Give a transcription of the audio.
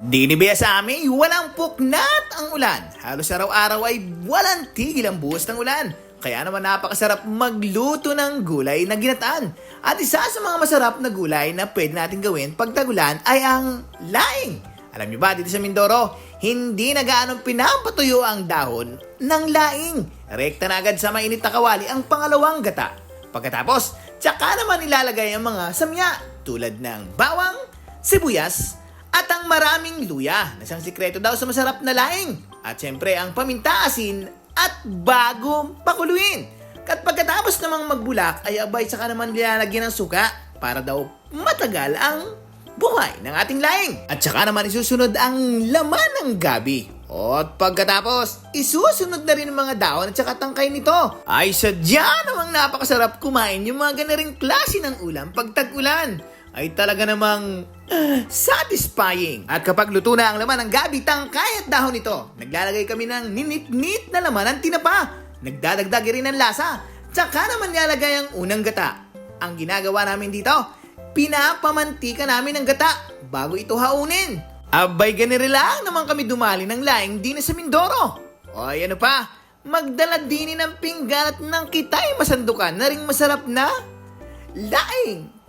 Dinibiya sa amin, walang puknat ang ulan. Halos araw-araw ay walang tigil ang buhos ng ulan. Kaya naman napakasarap magluto ng gulay na ginataan. At isa sa mga masarap na gulay na pwede natin gawin pag tagulan ay ang laing. Alam niyo ba, dito sa Mindoro, hindi na gaanong pinapatuyo ang dahon ng laing. Rekta na agad sa mainit na kawali ang pangalawang gata. Pagkatapos, tsaka naman ilalagay ang mga samya tulad ng bawang, sibuyas, at ang maraming luya na siyang sikreto daw sa masarap na laing. At syempre ang paminta, asin at bagong pakuluin. At pagkatapos namang magbulak ay abay saka naman nilalagyan ng suka para daw matagal ang buhay ng ating laing. At saka naman isusunod ang laman ng gabi. At pagkatapos, isusunod na rin ang mga dahon at saka tangkay nito. Ay sadya namang napakasarap kumain yung mga ganaring klase ng ulam pag tag-ulan. Ay talaga namang satisfying. At kapag luto na ang laman ng gabi, tangkay at dahon nito, naglalagay kami ng ninit-nit na laman ng tinapa. Nagdadagdag rin ng lasa. Tsaka naman nilalagay ang unang gata. Ang ginagawa namin dito, pinapamantika namin ang gata bago ito haunin. Abay ganiri lang naman kami dumali ng laing din sa Mindoro. O ano pa, magdala din ng pinggan at ng kitay masandukan na ring masarap na laing.